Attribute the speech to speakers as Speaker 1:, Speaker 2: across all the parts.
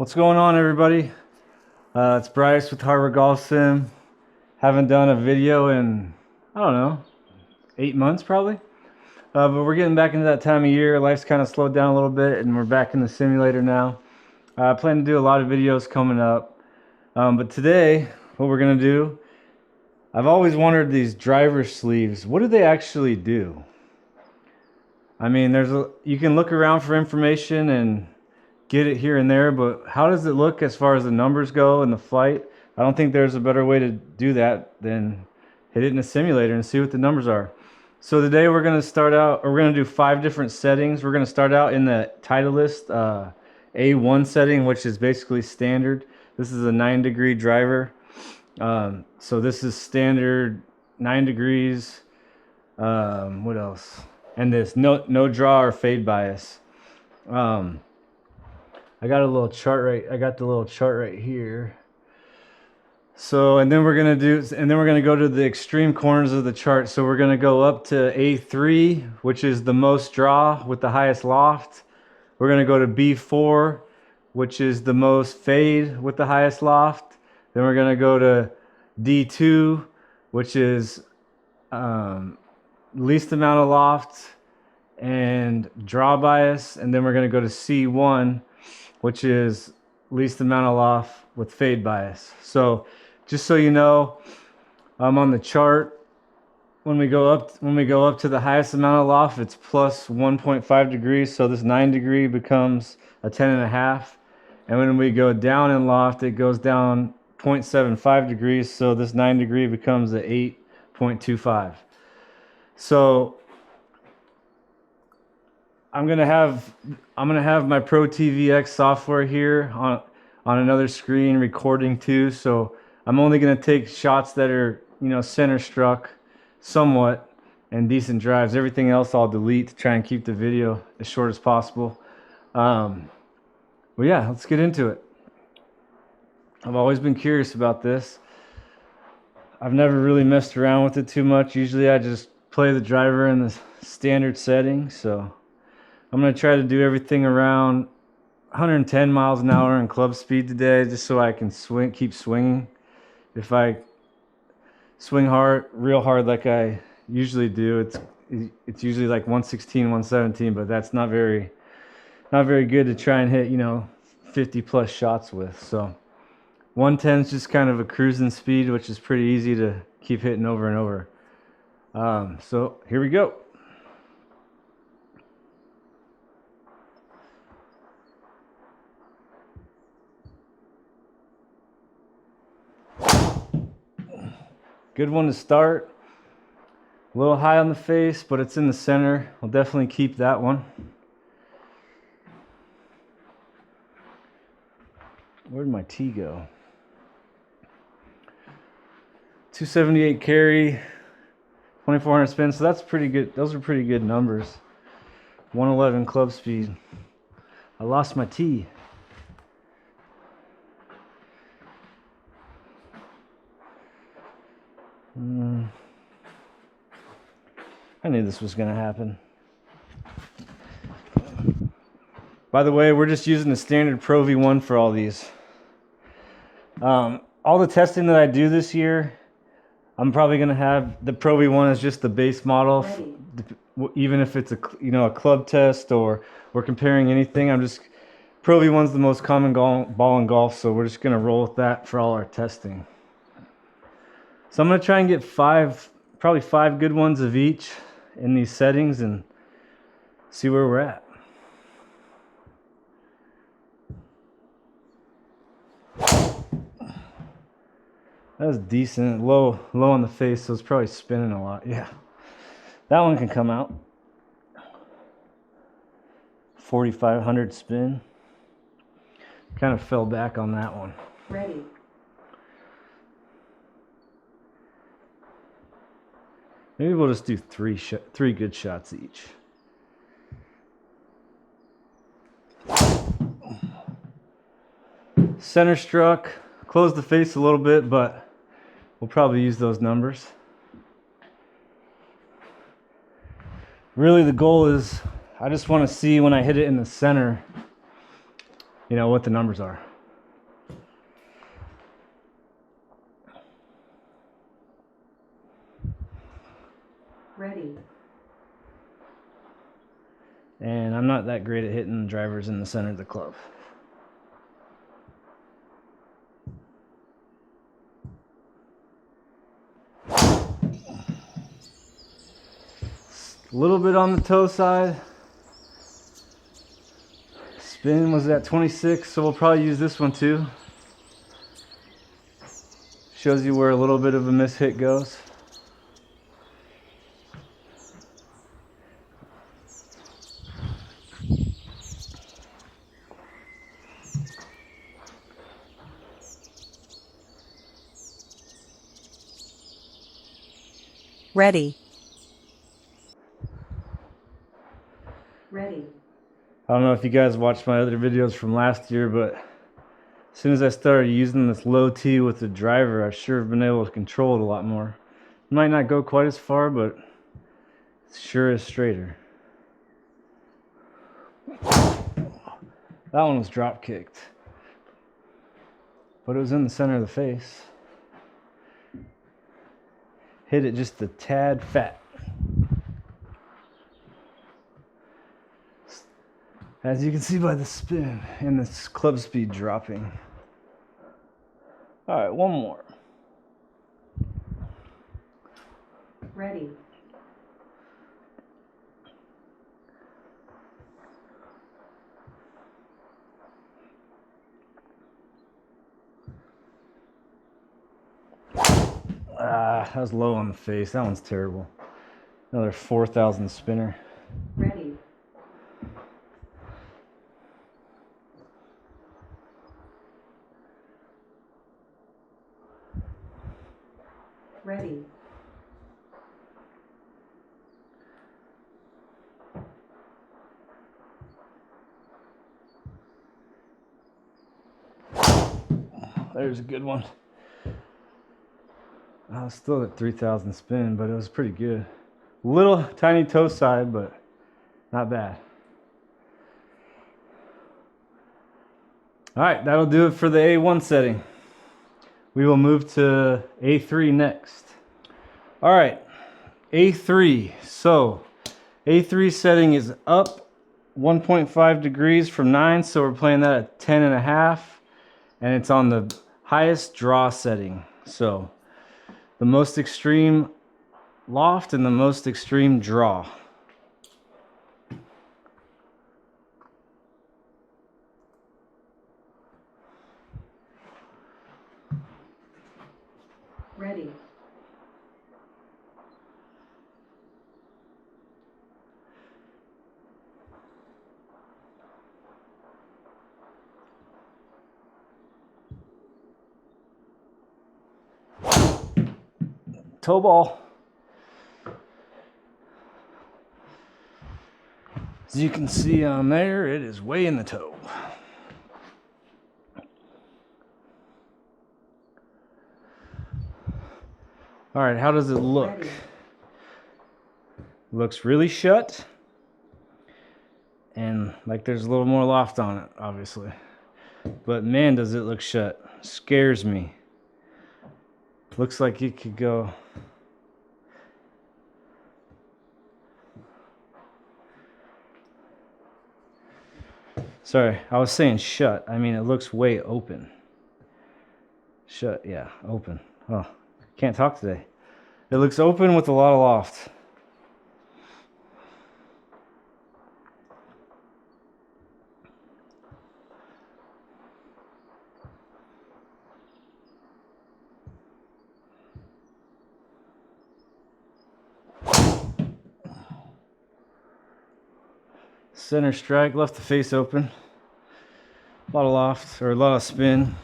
Speaker 1: What's going on, everybody? It's Bryce with Harbor Golf Sim. Haven't done a video in, I don't know, 8 months probably. But we're getting back into that time of year. Life's kind of slowed down a little bit and we're back in the simulator now. I plan to do a lot of videos coming up. But today, what we're going to do, I've always wondered these driver sleeves. What do they actually do? I mean, you can look around for information and get it here and there, but how does it look as far as the numbers go in the flight? I don't think there's a better way to do that than hit it in a simulator and see what the numbers are. So today we're going to start out, or we're going to do 5 different settings. We're going to start out in the Titleist A1 setting, which is basically standard. This is a 9-degree driver. So this is standard 9 degrees. What else? And this no draw or fade bias. I got the little chart right here. So, and then we're gonna go to the extreme corners of the chart. So we're gonna go up to A3, which is the most draw with the highest loft. We're gonna go to B4, which is the most fade with the highest loft. Then we're gonna go to D2, which is least amount of loft and draw bias. And then we're gonna go to C1, which is least amount of loft with fade bias. So just so you know, on the chart, when we go up to the highest amount of loft, it's plus 1.5 degrees. So this 9 degree becomes a 10.5. And when we go down in loft, it goes down 0.75 degrees. So this 9 degree becomes a 8.25. So I'm gonna have my Pro TVX software here on another screen recording too. So I'm only gonna take shots that are, you know, center struck somewhat and decent drives. Everything else I'll delete to try and keep the video as short as possible. Well, yeah, let's get into it. I've always been curious about this. I've never really messed around with it too much. Usually I just play the driver in the standard setting. So I'm going to try to do everything around 110 miles an hour in club speed today, just so I can keep swinging. If I swing real hard like I usually do, it's usually like 116, 117, but that's not very good to try and hit, you know, 50 plus shots with. So 110 is just kind of a cruising speed, which is pretty easy to keep hitting over and over. So here we go. Good one to start. A little high on the face, but it's in the center. We'll definitely keep that one. Where'd my tee go? 278 carry, 2400 spin. So that's pretty good. Those are pretty good numbers. 111 club speed. I lost my tee. I knew this was going to happen. By the way, we're just using the standard Pro V1 for all these. All the testing that I do this year, I'm probably going to have the Pro V1 as just the base model. Even if it's a club test or we're comparing anything, Pro V1's the most common ball in golf, so we're just going to roll with that for all our testing. So I'm going to try and get probably five good ones of each in these settings and see where we're at. That was decent, low on the face, so it's probably spinning a lot. Yeah, that one can come out. 4,500 spin. Kind of fell back on that one.
Speaker 2: Ready.
Speaker 1: Maybe we'll just do three good shots each. Center struck, closed the face a little bit, but we'll probably use those numbers. Really the goal is, I just want to see when I hit it in the center, you know, what the numbers are.
Speaker 2: Ready.
Speaker 1: And I'm not that great at hitting drivers in the center of the club. A little bit on the toe side. Spin was at 26, so we'll probably use this one too. Shows you where a little bit of a miss hit goes.
Speaker 2: Ready. Ready.
Speaker 1: I don't know if you guys watched my other videos from last year, but as soon as I started using this low T with the driver, I sure have been able to control it a lot more. It might not go quite as far, but it sure is straighter. That one was drop kicked, but it was in the center of the face. Hit it just a tad fat. As you can see by the spin and the club speed dropping. All right, one more.
Speaker 2: Ready.
Speaker 1: That was low on the face. That one's terrible. Another 4,000 spinner.
Speaker 2: Ready. Ready.
Speaker 1: There's a good one. I was still at 3,000 spin, but it was pretty good. Little tiny toe side, but not bad. All right, that'll do it for the A1 setting. We will move to A3 next. All right, A3. So A3 setting is up 1.5 degrees from 9, so we're playing that at 10.5, and it's on the highest draw setting. So the most extreme loft and the most extreme draw.
Speaker 2: Ready.
Speaker 1: Toe ball. As you can see on there, it is way in the toe. All right, how does it look?
Speaker 2: Ready.
Speaker 1: Looks really shut, and like there's a little more loft on it, obviously. But man, does it look shut. Scares me. Looks like it could go. Sorry, I was saying shut. I mean, it looks way open. Shut, yeah, open. Oh, can't talk today. It looks open with a lot of loft. Center strike, left the face open. A lot of loft, or a lot of spin.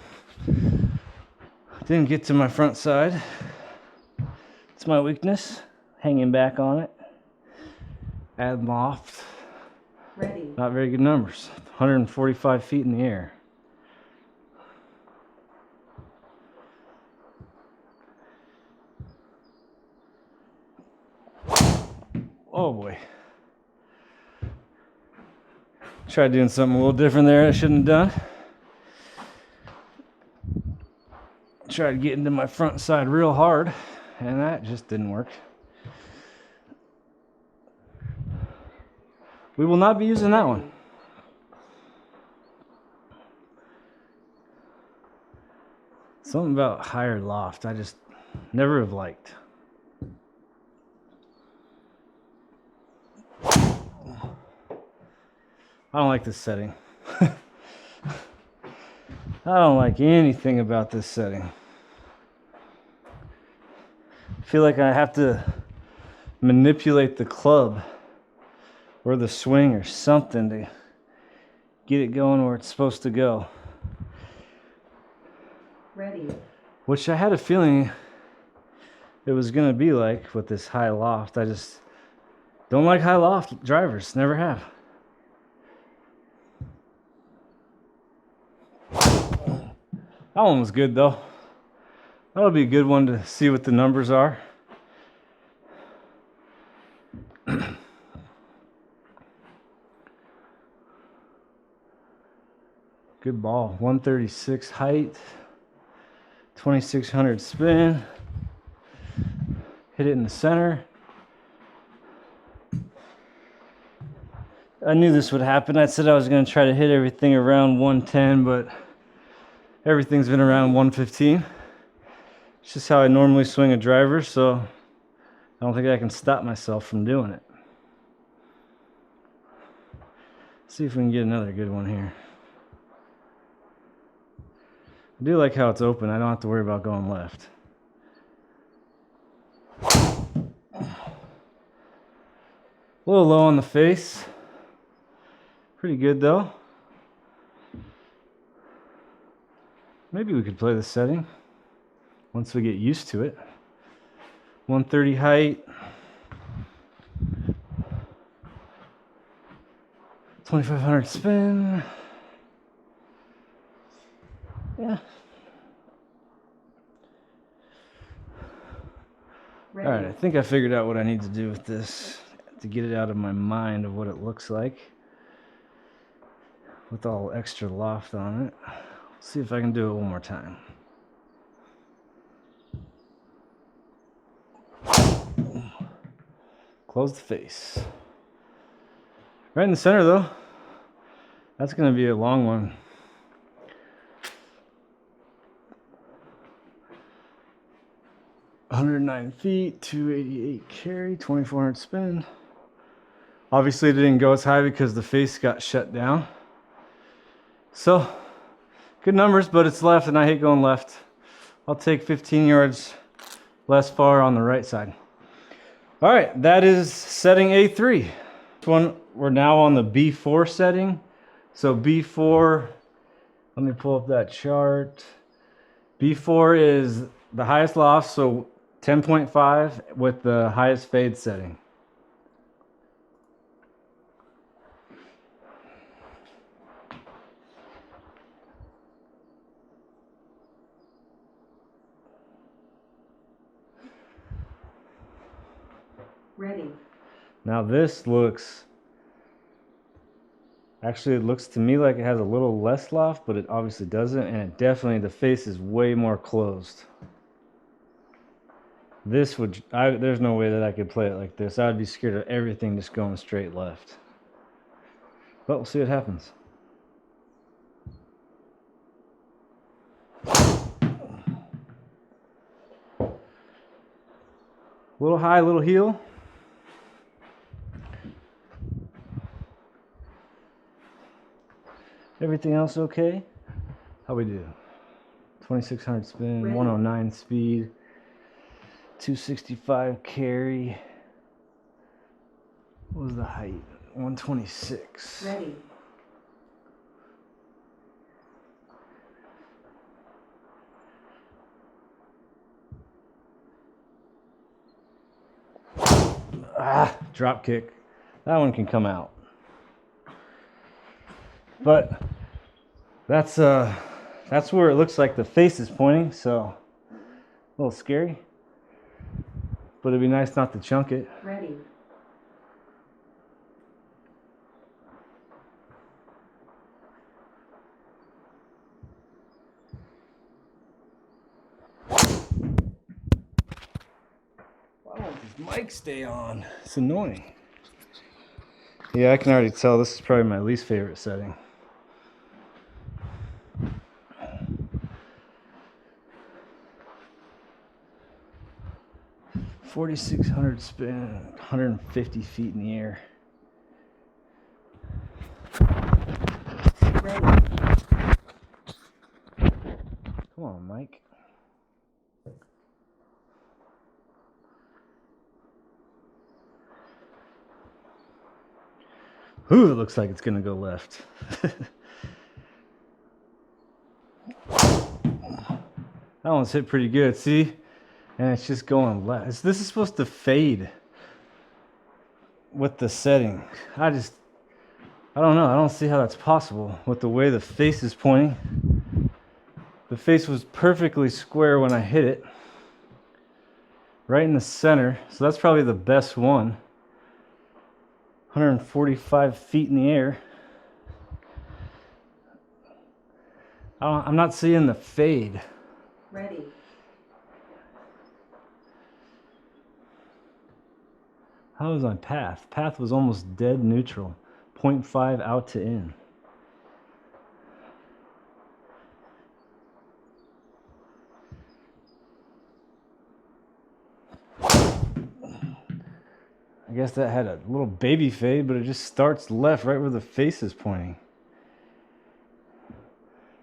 Speaker 1: Didn't get to my front side. It's my weakness, hanging back on it. Add loft.
Speaker 2: Ready.
Speaker 1: Not very good numbers. 145 feet in the air. Oh boy. Tried doing something a little different there I shouldn't have done. Tried getting to my front side real hard, and that just didn't work. We will not be using that one. Something about higher loft I just never have liked. I don't like this setting. I don't like anything about this setting. I feel like I have to manipulate the club or the swing or something to get it going where it's supposed to go.
Speaker 2: Ready.
Speaker 1: Which I had a feeling it was going to be like with this high loft. I just don't like high loft drivers. Never have. That one was good though. That'll be a good one to see what the numbers are. Good ball. 136 height, 2600 spin. Hit it in the center. I knew this would happen. I said I was going to try to hit everything around 110, but everything's been around 115. It's just how I normally swing a driver, so I don't think I can stop myself from doing it. Let's see if we can get another good one here. I do like how it's open. I don't have to worry about going left. A little low on the face. Pretty good though. Maybe we could play this setting once we get used to it. 130 height. 2500 spin. Yeah.
Speaker 2: Ready.
Speaker 1: All right, I think I figured out what I need to do with this to get it out of my mind of what it looks like with all extra loft on it. Let's see if I can do it one more time. Close the face. Right in the center though. That's gonna be a long one. "109 feet, 288 carry, 2400 spin." Obviously it didn't go as high because the face got shut down. So, good numbers, but it's left and I hate going left. I'll take 15 yards less far on the right side. All right, that is setting A3. We're now on the B4 setting. So B4, let me pull up that chart. B4 is the highest loft, so 10.5 with the highest fade setting.
Speaker 2: Ready.
Speaker 1: Now this looks, actually it looks to me like it has a little less loft, but it obviously doesn't, and it definitely, the face is way more closed. This would, there's no way that I could play it like this. I'd be scared of everything just going straight left. But we'll see what happens. Little high, little heel. Everything else okay? How we do? 2600 spin,
Speaker 2: Ready.
Speaker 1: 109 speed, 265 carry. What was the height? 126.
Speaker 2: Ready.
Speaker 1: Drop kick. That one can come out. But that's where it looks like the face is pointing, so a little scary. But it'd be nice not to chunk it.
Speaker 2: Ready.
Speaker 1: Why won't this mic stay on? It's annoying. Yeah, I can already tell this is probably my least favorite setting. $4,600 spin, 150 feet in the air.
Speaker 2: Ready.
Speaker 1: Come on, Mike. Ooh, it looks like it's gonna go left. That one's hit pretty good, see? And it's just going left. This is supposed to fade with the setting. I don't know. I don't see how that's possible with the way the face is pointing. The face was perfectly square when I hit it. Right in the center. So that's probably the best one. 145 feet in the air. I'm not seeing the fade.
Speaker 2: Ready.
Speaker 1: How was my path? Path was almost dead neutral. 0.5 out to in. I guess that had a little baby fade, but it just starts left right where the face is pointing.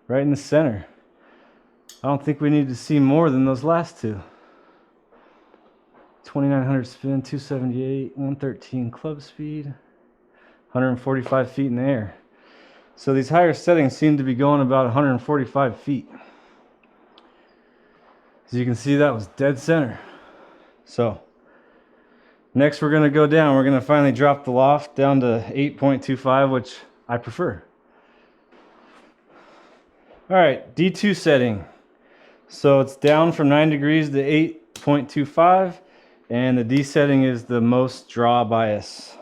Speaker 1: Right in the center. I don't think we need to see more than those last two. 2,900 spin, 278, 113 club speed, 145 feet in the air. So these higher settings seem to be going about 145 feet. As you can see, that was dead center. So next we're gonna go down. We're gonna finally drop the loft down to 8.25, which I prefer. All right, D2 setting. So it's down from 9 degrees to 8.25, and the D setting is the most draw bias.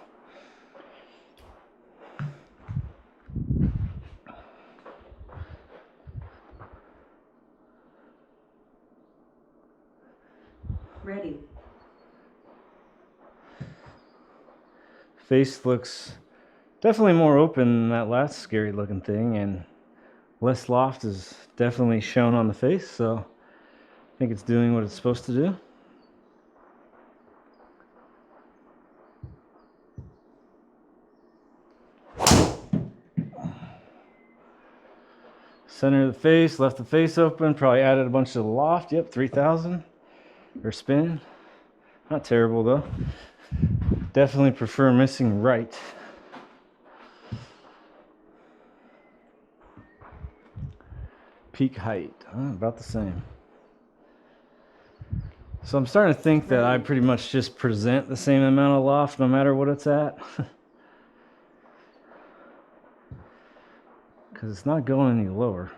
Speaker 2: Ready.
Speaker 1: Face looks definitely more open than that last scary looking thing, and less loft is definitely shown on the face, so I think it's doing what it's supposed to do. Center of the face, left the face open, probably added a bunch of loft. Yep, 3,000 or spin. Not terrible though. Definitely prefer missing right. Peak height, about the same. So I'm starting to think that I pretty much just present the same amount of loft no matter what it's at. Because it's not going any lower.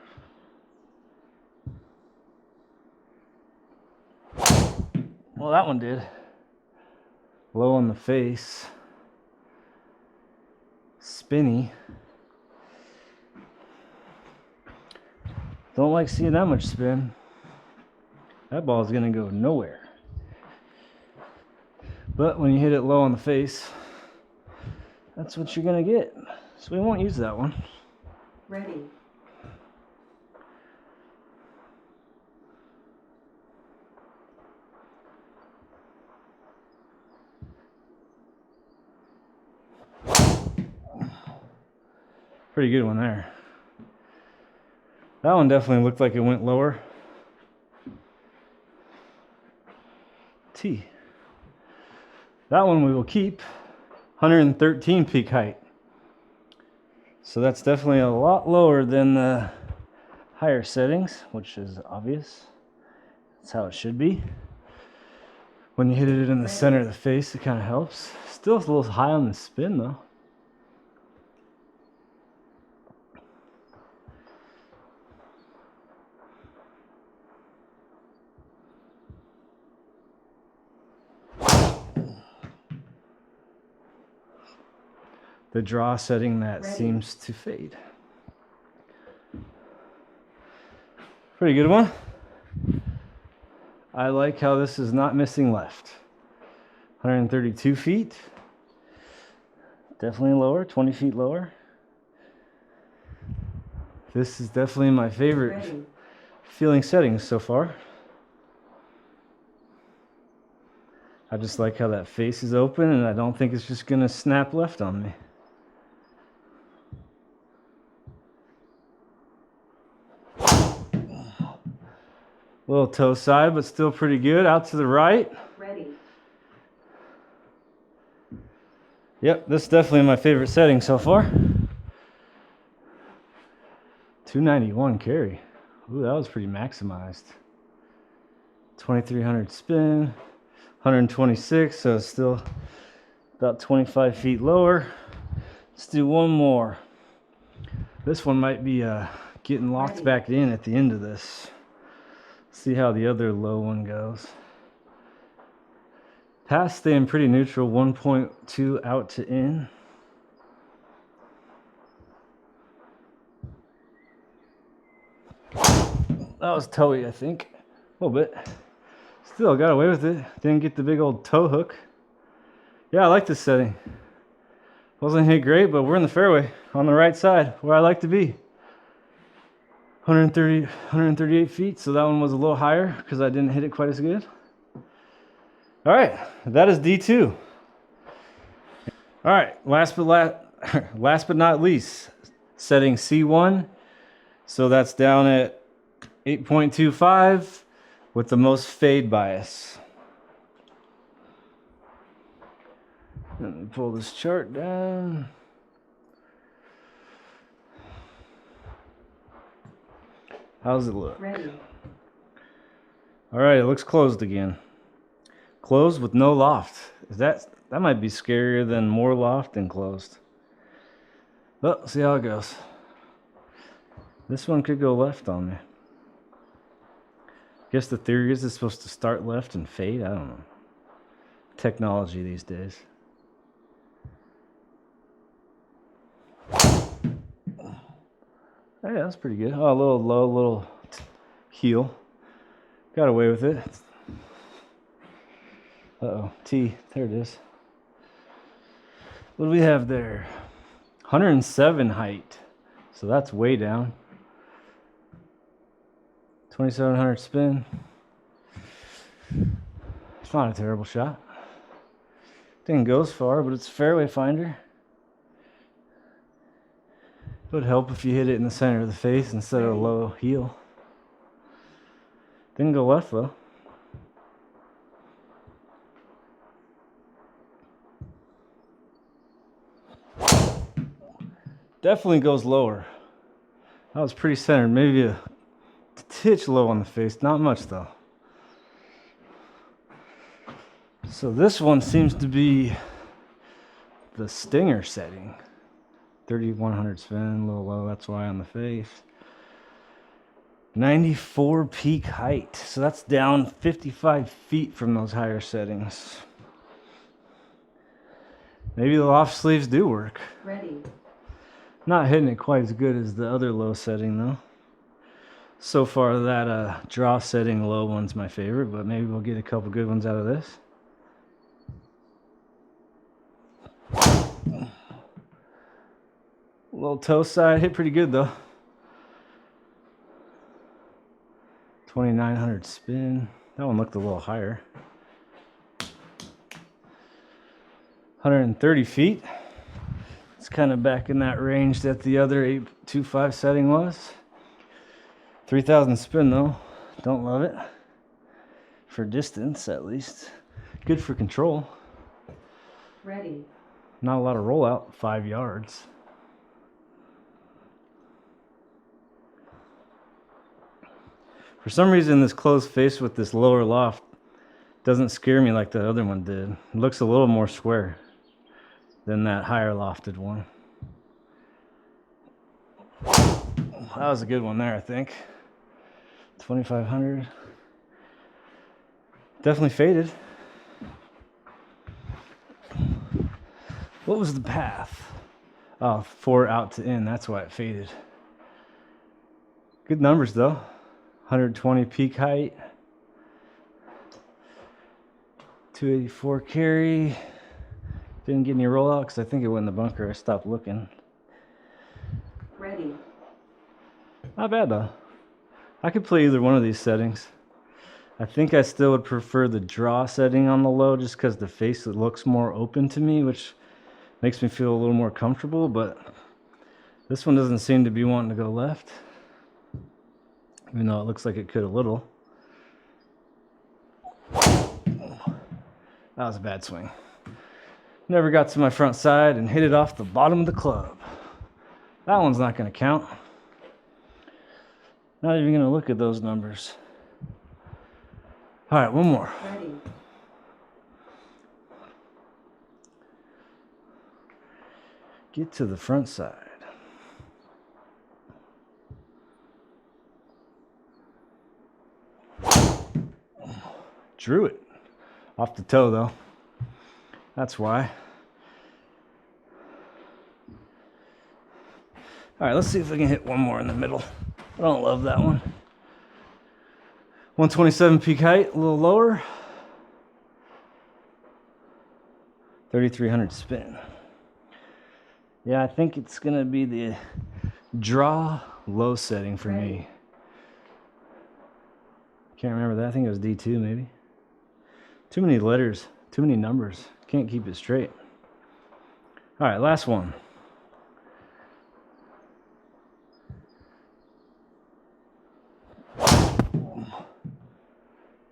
Speaker 1: Well, that one did. Low on the face. Spinny. Don't like seeing that much spin. That ball is going to go nowhere. But when you hit it low on the face, that's what you're going to get. So we won't use that one.
Speaker 2: Ready.
Speaker 1: Pretty good one there. That one definitely looked like it went lower. T. That one we will keep. 113 peak height. So that's definitely a lot lower than the higher settings, which is obvious. That's how it should be. When you hit it in the center of the face, it kind of helps. Still a little high on the spin though. The draw setting that seems to fade. Pretty good one. I like how this is not missing left. 132 feet. definitely lower, 20 feet lower. This is definitely my favorite
Speaker 2: Ready.
Speaker 1: feeling settings so far. I just like how that face is open, and I don't think it's just gonna snap left on me. Little toe side, but still pretty good. Out to the right.
Speaker 2: Ready.
Speaker 1: Yep, this is definitely my favorite setting so far. 291 carry. Ooh, that was pretty maximized. 2300 spin, 126, so it's still about 25 feet lower. Let's do one more. This one might be getting locked back in at the end of this. See how the other low one goes. Pass staying pretty neutral, 1.2 out to in. That was toey, I think. A little bit. Still got away with it. Didn't get the big old toe hook. Yeah, I like this setting. Wasn't hit great, but we're in the fairway on the right side where I like to be. 138 feet, so that one was a little higher because I didn't hit it quite as good. All right, that is D2. All right, last but not least, setting C1. So that's down at 8.25 with the most fade bias. Let me pull this chart down. How's it look?
Speaker 2: Ready.
Speaker 1: All right, it looks closed again. Closed with no loft. That might be scarier than more loft than closed. But see how it goes. This one could go left on me. Guess the theory is it's supposed to start left and fade. I don't know. Technology these days. Hey, that's pretty good. Oh, a little low, little heel. Got away with it. Uh-oh, T, there it is. What do we have there? 107 height. So that's way down. 2700 spin. It's not a terrible shot. Didn't go as far, but it's a fairway finder. It would help if you hit it in the center of the face instead of a low heel. Didn't go left though. Definitely goes lower. That was pretty centered. Maybe a titch low on the face. Not much though. So this one seems to be the stinger setting. 3100 spin, a little low. That's why on the face. 94 peak height. So that's down 55 feet from those higher settings. Maybe the loft sleeves do work.
Speaker 2: Ready.
Speaker 1: Not hitting it quite as good as the other low setting though. So far that draw setting low one's my favorite, but maybe we'll get a couple good ones out of this. A little toe side, hit pretty good though. 2900 spin. That one looked a little higher. 130 feet. It's kind of back in that range that the other 825 setting was. 3000 spin though. Don't love it. For distance at least. Good for control.
Speaker 2: Ready.
Speaker 1: Not a lot of rollout, 5 yards. For some reason this closed face with this lower loft doesn't scare me like the other one did. It looks a little more square than that higher lofted one. That was a good one there, I think. 2500. Definitely faded. What was the path? Oh, 4 out to in. That's why it faded. Good numbers though. 120 peak height. 284 carry. Didn't get any rollout because I think it went in the bunker. I stopped looking.
Speaker 2: Ready.
Speaker 1: Not bad though. I could play either one of these settings. I think I still would prefer the draw setting on the low just because the face looks more open to me, which makes me feel a little more comfortable, but this one doesn't seem to be wanting to go left, even though it looks like it could a little. That was a bad swing. Never got to my front side and hit it off the bottom of the club. That one's not going to count. Not even going to look at those numbers. All right, one more.
Speaker 2: Ready.
Speaker 1: Get to the front side. Drew it. Off the toe, though. That's why. All right, let's see if we can hit one more in the middle. I don't love that one. 127 peak height, a little lower. 3,300 spin. Yeah, I think it's gonna be the draw low setting for me. Can't remember that. I think it was D2 maybe. Too many letters, too many numbers. Can't keep it straight. All right, last one.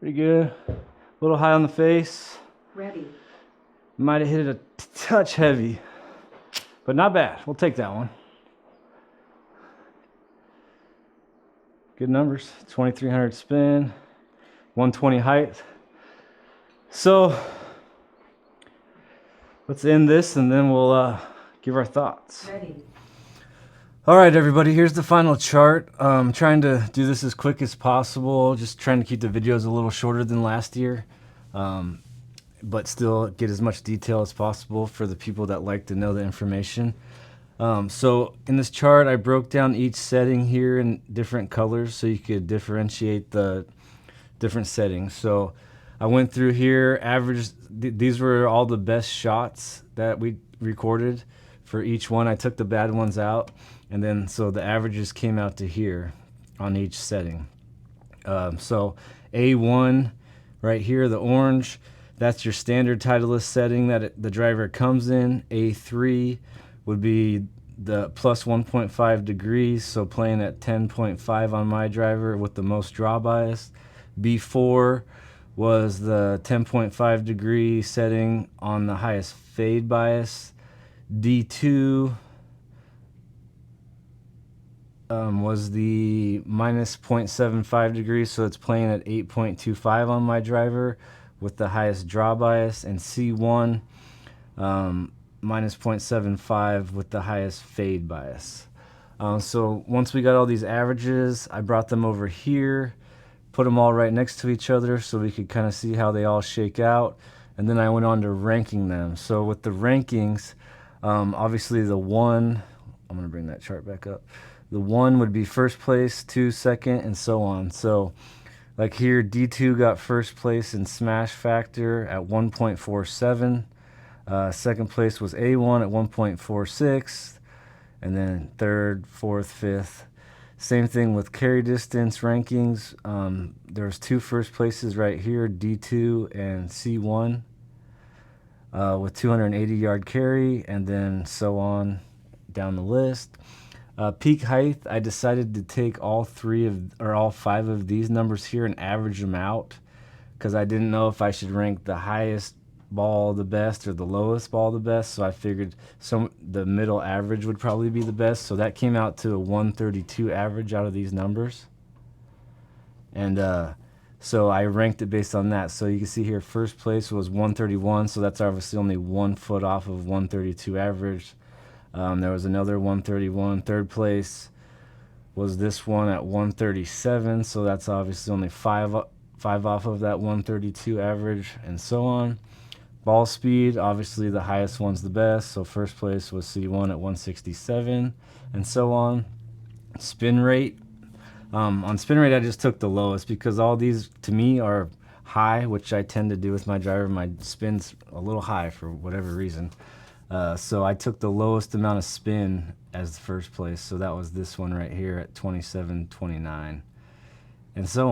Speaker 1: Pretty good. A little high on the face.
Speaker 2: Ready.
Speaker 1: Might have hit it a touch heavy, but not bad. We'll take that one. Good numbers. 2,300 spin, 120 height. So let's end this and then we'll give our thoughts.
Speaker 2: Ready.
Speaker 1: All right, everybody, here's the final chart. Trying to do this as quick as possible, just trying to keep the videos a little shorter than last year, but still get as much detail as possible for the people that like to know the information. So in this chart, I broke down each setting here in different colors so you could differentiate the different settings. So I went through here, averaged, these were all the best shots that we recorded for each one. I took the bad ones out, and then so the averages came out to here on each setting. So A1 right here, the orange, that's your standard Titleist setting that the driver comes in. A3 would be the plus 1.5 degrees, so playing at 10.5 on my driver with the most draw bias. B4 was the 10.5 degree setting on the highest fade bias. D2 was the minus 0.75 degrees, so it's playing at 8.25 on my driver with the highest draw bias. And C1 minus 0.75 with the highest fade bias. So once we got all these averages, I brought them over here, put them all right next to each other so we could kind of see how they all shake out. And then I went on to ranking them. So with the rankings, obviously the one, I'm going to bring that chart back up. The one would be first place, 2 second, and so on. So like here, D2 got first place in smash factor at 1.47. Second place was A1 at 1.46. And then third, fourth, fifth. Same thing with carry distance rankings. There's 2 first places right here, D2 and C1, with 280 yard carry, and then so on down the list. Peak height, I decided to take all 5 of these numbers here and average them out, because I didn't know if I should rank the highest ball the best or the lowest ball the best. So I figured the middle average would probably be the best. So that came out to a 132 average out of these numbers. And so I ranked it based on that. So you can see here, first place was 131. So that's obviously only 1 foot off of 132 average. There was another 131. Third place was this one at 137. So that's obviously only 5 off of that 132 average, and so on. Ball speed, obviously the highest one's the best. So first place was C1 at 167, and so on. Spin rate. On spin rate, I just took the lowest because all these, to me, are high, which I tend to do with my driver. My spin's a little high for whatever reason. So I took the lowest amount of spin as the first place. So that was this one right here at 27.29 and so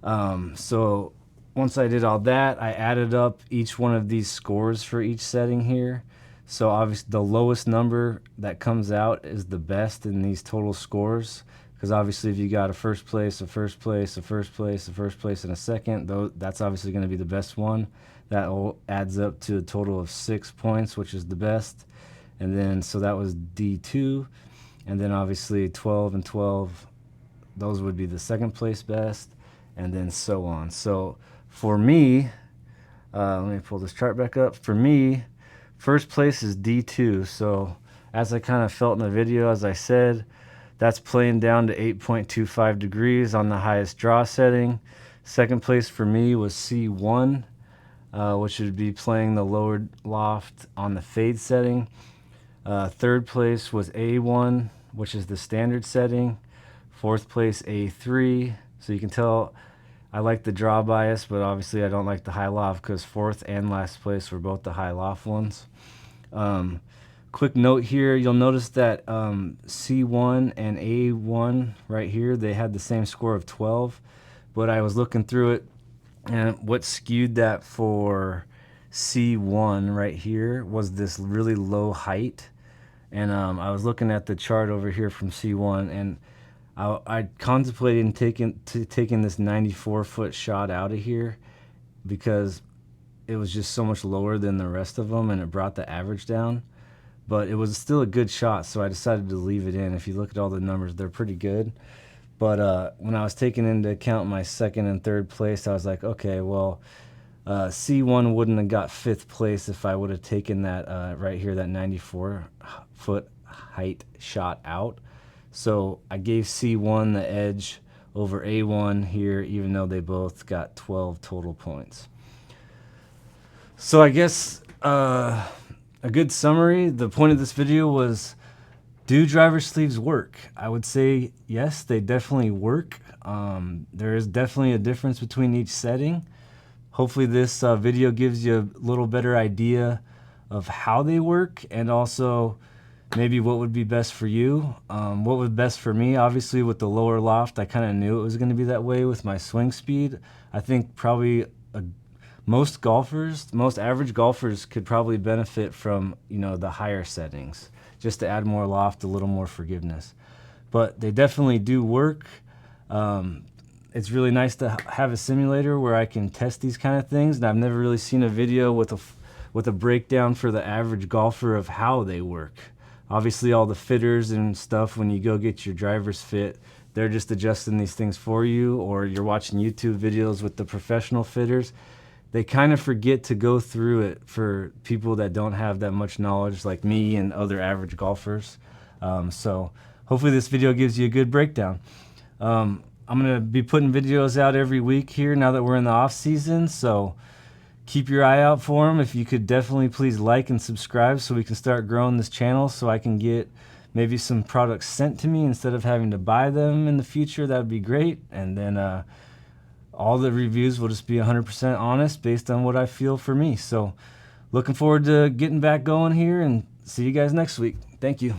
Speaker 1: on. So once I did all that, I added up each one of these scores for each setting here. So obviously the lowest number that comes out is the best in these total scores. Because obviously if you got a first place, a first place, a first place, a first place, and a second, that's obviously going to be the best one. That all adds up to a total of 6 points, which is the best. And then, so that was D2. And then obviously 12 and 12, those would be the second place best. And then so on. So for me, let me pull this chart back up. For me, first place is D2. So as I kind of felt in the video, as I said, that's playing down to 8.25 degrees on the highest draw setting. Second place for me was C1, which would be playing the lower loft on the fade setting. Third place was A1, which is the standard setting. Fourth place, A3. So you can tell I like the draw bias, but obviously I don't like the high loft because fourth and last place were both the high loft ones. Quick note here, you'll notice that C1 and A1 right here, they had the same score of 12, but I was looking through it, and what skewed that for C1 right here was this really low height. And I was looking at the chart over here from C1, and I contemplated taking this 94-foot shot out of here because it was just so much lower than the rest of them, and it brought the average down. But it was still a good shot, so I decided to leave it in. If you look at all the numbers, they're pretty good. But when I was taking into account my second and third place, I was like, okay, well, C1 wouldn't have got fifth place if I would have taken that right here, that 94-foot height shot out. So I gave C1 the edge over A1 here, even though they both got 12 total points. So I guess a good summary, the point of this video was, do driver sleeves work? I would say yes, they definitely work. There is definitely a difference between each setting. Hopefully this video gives you a little better idea of how they work, and also maybe what would be best for you. What was best for me, obviously with the lower loft, I kind of knew it was going to be that way with my swing speed. I think probably most average golfers could probably benefit from, the higher settings, just to add more loft, a little more forgiveness. But they definitely do work. It's really nice to have a simulator where I can test these kind of things, and I've never really seen a video with a breakdown for the average golfer of how they work. Obviously all the fitters and stuff, when you go get your driver's fit, they're just adjusting these things for you, or you're watching YouTube videos with the professional fitters. They kind of forget to go through it for people that don't have that much knowledge like me and other average golfers. So hopefully this video gives you a good breakdown. I'm going to be putting videos out every week here now that we're in the off season, so keep your eye out for them. If you could definitely please like and subscribe so we can start growing this channel, so I can get maybe some products sent to me instead of having to buy them in the future. That would be great. And then all the reviews will just be 100% honest based on what I feel for me. So looking forward to getting back going here, and see you guys next week. Thank you.